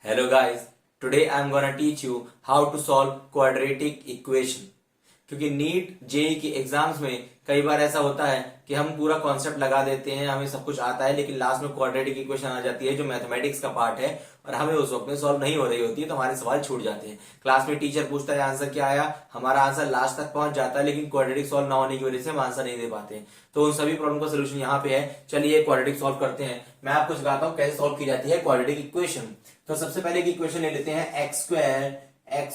Hello guys, today I'm gonna teach you how to solve quadratic equation. क्योंकि NEET JEE की exams में कई बार ऐसा होता है कि हम पूरा कॉन्सेप्ट लगा देते हैं, हमें सब कुछ आता है, लेकिन लास्ट में क्वाड्रेटिक इक्वेशन आ जाती है जो मैथमेटिक्स का पार्ट है और हमें उस वक्त में सॉल्व नहीं हो रही होती है, तो हमारे सवाल छूट जाते हैं। क्लास में टीचर पूछता है आंसर क्या आया, हमारा आंसर लास्ट तक पहुंच जाता है, लेकिन क्वाड्रेटिक सॉल्व ना होने की वजह से हम आंसर नहीं दे पाते। तो उन सभी प्रॉब्लम का सोल्यूशन यहाँ पे है। चलिए क्वाड्रेटिक सॉल्व करते हैं। मैं आपको सिखाता हूँ कैसे सॉल्व की जाती है क्वाड्रेटिक इक्वेशन। तो सबसे पहले की इक्वेशन ले लेते हैं, x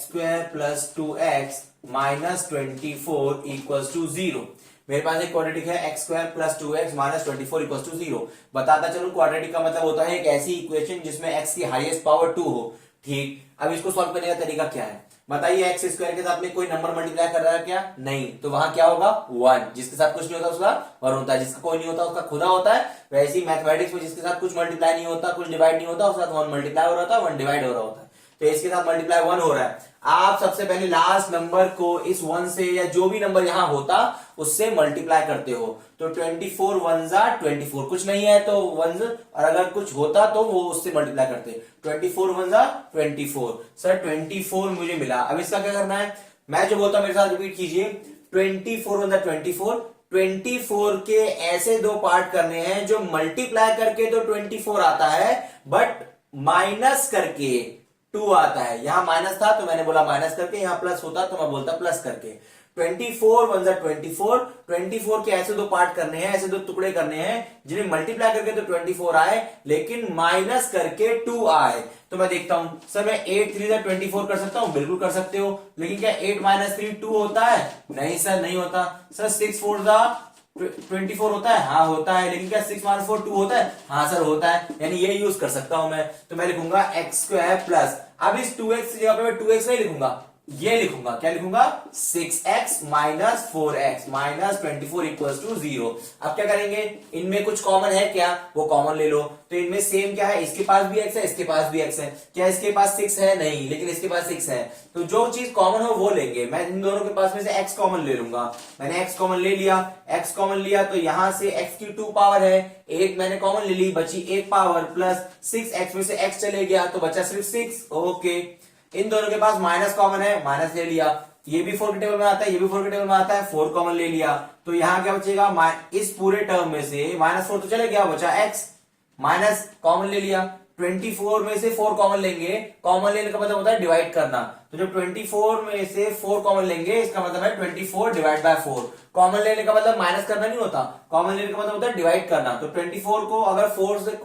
square plus 2x minus 24 equals to 0। मेरे पास एक क्वाड्रेटिक है x square plus 2x minus 24 equals to 0। बताता चलूं क्वाड्रेटिक का मतलब होता है एक ऐसी इक्वेशन जिसमें x की हाईएस्ट पावर 2 हो। ठीक, अब इसको सॉल्व करने का तरीका क्या है बताइए। एक्स स्क्वायर के साथ में कोई नंबर मल्टीप्लाई कर रहा है क्या? नहीं, तो वहां क्या होगा 1। जिसके साथ कुछ नहीं होता उसका 1 होता है, जिसका कोई नहीं होता उसका खुदा होता है। वैसे ही मैथमेटिक्स में जिसके साथ कुछ मल्टीप्लाई नहीं होता, कुछ डिवाइड नहीं होता, उसके साथ 1 मल्टीप्लाई हो रहा था, 1 डिवाइड हो रहा होता है। तो इसके साथ मल्टीप्लाई 1 हो रहा है। आप सबसे पहले लास्ट नंबर को इस 1 से या जो भी नंबर यहां होता उससे मल्टीप्लाई करते हो। तो 24 1 जा 24, कुछ नहीं है तो 1, और अगर कुछ होता तो वो उससे मल्टीप्लाई करते। 24 1 जा 24, सर 24 मुझे मिला। अब इसका क्या करना है, मैं जो बोलता हूं मेरे साथ रिपीट कीजिए। 24 1 जा 24, 24 के ऐसे दो पार्ट करने हैं जो मल्टीप्लाई करके तो 24 आता है बट माइनस करके 2 आता है। यहां माइनस था तो मैंने बोला माइनस करके, यहां प्लस होता तो मैं बोलता प्लस करके। 24 1 जा 24, 24 के ऐसे दो पार्ट करने हैं, ऐसे दो टुकड़े करने हैं जिन्हें मल्टीप्लाई करके तो 24 आए लेकिन माइनस करके 2 आए। तो मैं देखता हूं, सर मैं 8 3 जा 24 कर सकता हूं, बिल्कुल कर सकते हो, लेकिन क्या 8 माइनस 3 2 होता है? नहीं सर, नहीं होता। सर 6 4 जा 24 होता है? हाँ होता है, लेकिन क्या 6 माइनस 4 2 होता है? हाँ सर होता है, यानी ये यूज कर सकता हूं मैं। तो मैं लिखूंगा एक्स स्क्वायर प्लस, अब इस 2x की जगह पे मैं 2x नहीं लिखूंगा, ये लिखूंगा, क्या लिखूंगा 6x minus 4x minus 24 equals to 0। अब क्या करेंगे, इनमें कुछ कॉमन है क्या? वो कॉमन ले लो। तो इनमें सेम क्या है, इसके पास भी x है, इसके पास भी x है। क्या इसके पास 6 है? नहीं, लेकिन इसके पास 6 है। तो जो चीज कॉमन हो वो लेंगे। मैं इन दोनों के पास में से x कॉमन ले लूंगा। मैंने x कॉमन ले लिया, x कॉमन लिया तो यहां से x की 2 पावर है, एक मैंने कॉमन ले ली, बची 1 पावर प्लस 6x में से x चले गया तो बचा सिर्फ 6। ओके, इन दोनों के पास माइनस कॉमन है, माइनस ले लिया। ये भी 4 के टेबल में आता है, ये भी 4 के टेबल में आता है, 4 कॉमन ले लिया। तो यहां क्या बचेगा, इस पूरे टर्म में से -4 तो चले गया, बचा x, माइनस कॉमन ले लिया। 24 में से 4 कॉमन लेंगे, कॉमन लेने का मतलब होता है डिवाइड करना। तो जब 24 में से 4 कॉमन लेंगे इसका मतलब है 24 डिवाइड बाय 4। कॉमन लेने का मतलब माइनस करना नहीं होता, कॉमन लेने का मतलब होता है डिवाइड करना। तो 24 को अगर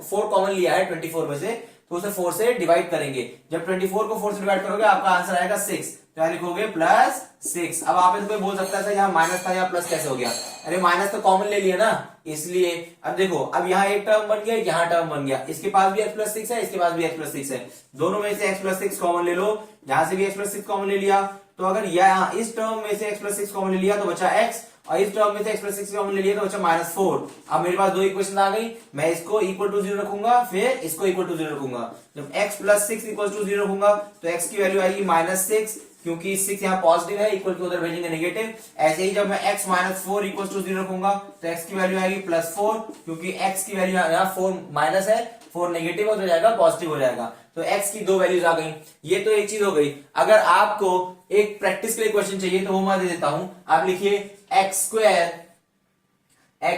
4 कॉमन लिया है 24 में से तो उसे 4 से डिवाइड करेंगे। जब 24 को 4 से डिवाइड करोगे आपका आंसर आएगा 6। क्या लिखोगे, प्लस 6। अब आप इसको बोल सकता है यहाँ माइनस था यहाँ प्लस कैसे हो गया? अरे माइनस तो कॉमन ले लिया ना, इसलिए। अब देखो, अब यहाँ एक टर्म बन गया, यहाँ टर्म बन गया, इसके पास भी x प्लस 6 है, इसके पास भी x प्लस 6 है, दोनों में से x प्लस 6 कॉमन ले लो। यहां से भी x प्लस 6 कॉमन ले लिया, तो अगर यहाँ इस टर्म में से x प्लस 6 कॉमन ले लिया तो बचा x, और इस टर्म में से x प्लस 6 कॉमन ले लिया तो बचा -4। अब मेरे पास दो इक्वेशन आ गई, मैं इसको इक्वल टू 0 रखूंगा, फिर इसको इक्वल टू 0 रखूंगा। जब x प्लस 6 इक्वल टू 0 रखूंगा तो x की वैल्यू आएगी -6, क्योंकि 6 यहाँ पॉजिटिव है, इक्वल के उधर भेजेंगे नेगेटिव। ऐसे ही जब मैं x माइनस 4 इक्वल टू 0 रखूंगा तो x की वैल्यू आएगी +4, क्योंकि x की वैल्यू यहाँ 4 माइनस है, 4 नेगेटिव हो जाएगा, पॉजिटिव हो जाएगा। तो x की दो वैल्यूज आ गई। ये तो एक चीज हो गई। अगर आपको एक प्रैक्टिस के लिए क्वेश्चन चाहिए तो वो मैं दे देता हूं। आप लिखिए x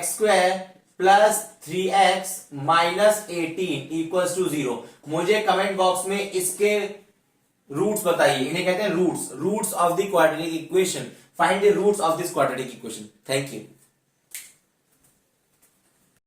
square plus 3x minus 18 equals to 0। मुझे कमेंट बॉक्स में इसके रूट्स बताइए, इन्हें कहते हैं roots of the quadratic equation. Find the roots of this quadratic equation. Thank you.